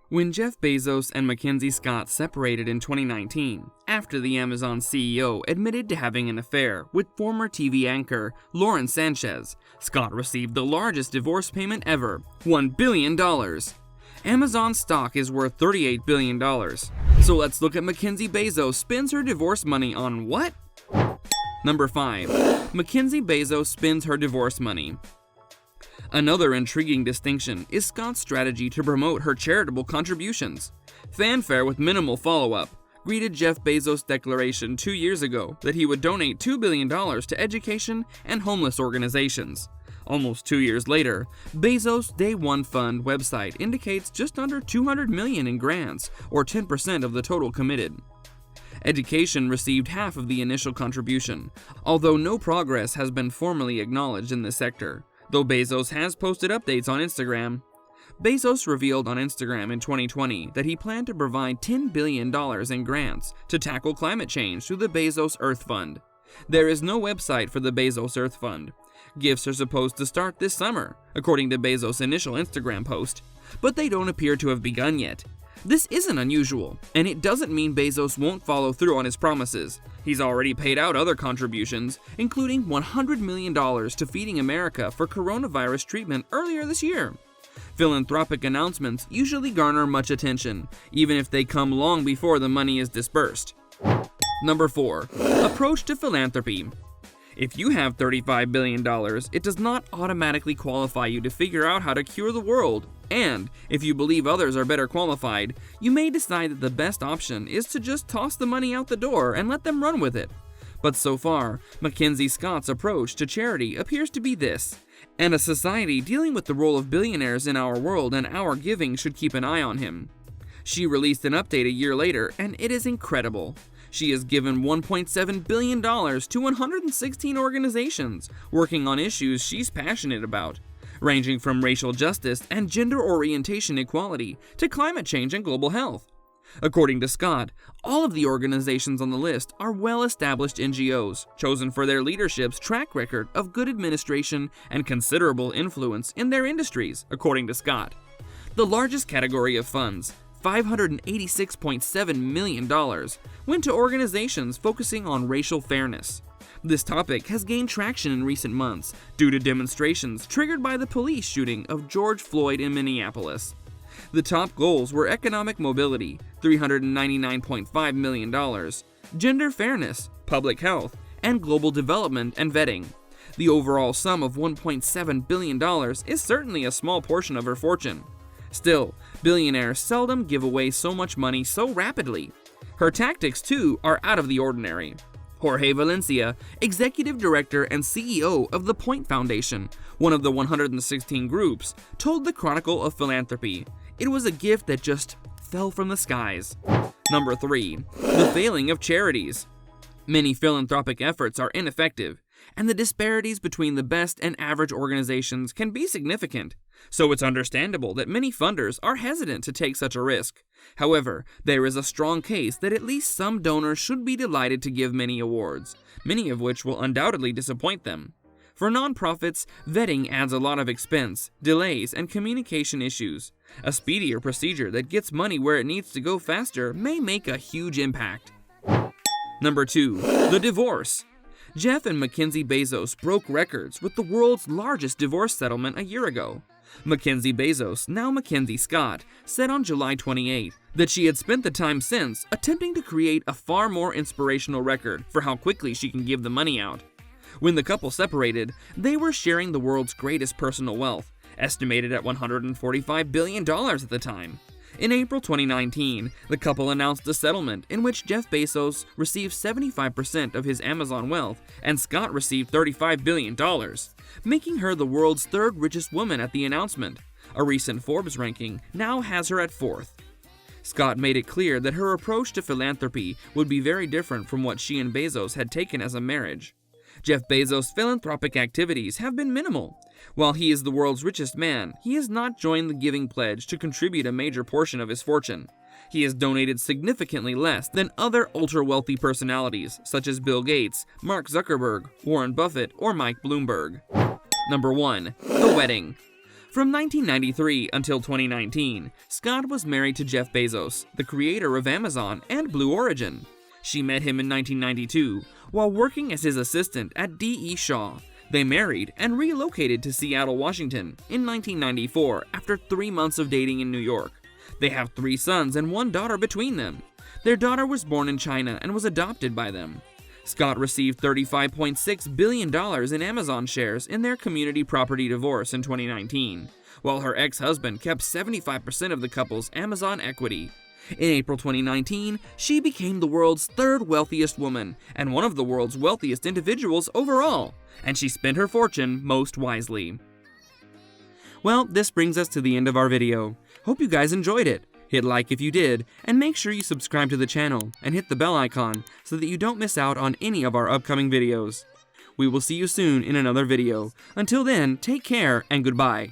When Jeff Bezos and Mackenzie Scott separated in 2019, after the Amazon CEO admitted to having an affair with former TV anchor Lauren Sanchez, Scott received the largest divorce payment ever, $1 billion. Amazon stock is worth $38 billion. So let's look at Mackenzie Bezos spends her divorce money on what? Number 5. Mackenzie Bezos spends her divorce money. Another intriguing distinction is Scott's strategy to promote her charitable contributions. Fanfare with minimal follow-up greeted Jeff Bezos' declaration 2 years ago that he would donate $2 billion to education and homeless organizations. Almost 2 years later, Bezos' Day One Fund website indicates just under $200 million in grants, or 10% of the total committed. Education received half of the initial contribution, although no progress has been formally acknowledged in this sector, though Bezos has posted updates on Instagram. Bezos revealed on Instagram in 2020 that he planned to provide $10 billion in grants to tackle climate change through the Bezos Earth Fund. There is no website for the Bezos Earth Fund. Gifts are supposed to start this summer, according to Bezos' initial Instagram post, but they don't appear to have begun yet. This isn't unusual, and it doesn't mean Bezos won't follow through on his promises. He's already paid out other contributions, including $100 million to Feeding America for coronavirus treatment earlier this year. Philanthropic announcements usually garner much attention, even if they come long before the money is dispersed. Number 4. Approach to philanthropy. If you have $35 billion, it does not automatically qualify you to figure out how to cure the world. And if you believe others are better qualified, you may decide that the best option is to just toss the money out the door and let them run with it. But so far, Mackenzie Scott's approach to charity appears to be this, and a society dealing with the role of billionaires in our world and our giving should keep an eye on him. She released an update a year later, and it is incredible. She has given $1.7 billion to 116 organizations working on issues she's passionate about, ranging from racial justice and gender orientation equality to climate change and global health. According to Scott, all of the organizations on the list are well-established NGOs, chosen for their leadership's track record of good administration and considerable influence in their industries, according to Scott. The largest category of funds, $586.7 million, went to organizations focusing on racial fairness. This topic has gained traction in recent months due to demonstrations triggered by the police shooting of George Floyd in Minneapolis. The top goals were economic mobility, $399.5 million, gender fairness, public health, and global development and vetting. The overall sum of $1.7 billion is certainly a small portion of her fortune. Still, billionaires seldom give away so much money so rapidly. Her tactics, too, are out of the ordinary. Jorge Valencia, executive director and CEO of the Point Foundation, one of the 116 groups, told the Chronicle of Philanthropy, "It was a gift that just fell from the skies." Number 3. The failing of charities. Many philanthropic efforts are ineffective, and the disparities between the best and average organizations can be significant, so it's understandable that many funders are hesitant to take such a risk. However, there is a strong case that at least some donors should be delighted to give many awards, many of which will undoubtedly disappoint them. For nonprofits, vetting adds a lot of expense, delays, and communication issues. A speedier procedure that gets money where it needs to go faster may make a huge impact. Number 2. The divorce. Jeff and Mackenzie Bezos broke records with the world's largest divorce settlement a year ago. Mackenzie Bezos, now Mackenzie Scott, said on July 28 that she had spent the time since attempting to create a far more inspirational record for how quickly she can give the money out. When the couple separated, they were sharing the world's greatest personal wealth, estimated at $145 billion at the time. In April 2019, the couple announced a settlement in which Jeff Bezos received 75% of his Amazon wealth and Scott received $35 billion, making her the world's third richest woman at the announcement. A recent Forbes ranking now has her at 4th. Scott made it clear that her approach to philanthropy would be very different from what she and Bezos had taken as a marriage. Jeff Bezos' philanthropic activities have been minimal. While he is the world's richest man, he has not joined the Giving Pledge to contribute a major portion of his fortune. He has donated significantly less than other ultra-wealthy personalities such as Bill Gates, Mark Zuckerberg, Warren Buffett, or Mike Bloomberg. Number 1. The wedding. From 1993 until 2019, Scott was married to Jeff Bezos, the creator of Amazon and Blue Origin. She met him in 1992 while working as his assistant at D.E. Shaw. They married and relocated to Seattle, Washington in 1994 after 3 months of dating in New York. They have 3 sons and 1 daughter between them. Their daughter was born in China and was adopted by them. Scott received $35.6 billion in Amazon shares in their community property divorce in 2019, while her ex-husband kept 75% of the couple's Amazon equity. In April 2019, she became the world's 3rd wealthiest woman and one of the world's wealthiest individuals overall, and she spent her fortune most wisely. Well, this brings us to the end of our video. Hope you guys enjoyed it. Hit like if you did, and make sure you subscribe to the channel and hit the bell icon so that you don't miss out on any of our upcoming videos. We will see you soon in another video. Until then, take care and goodbye.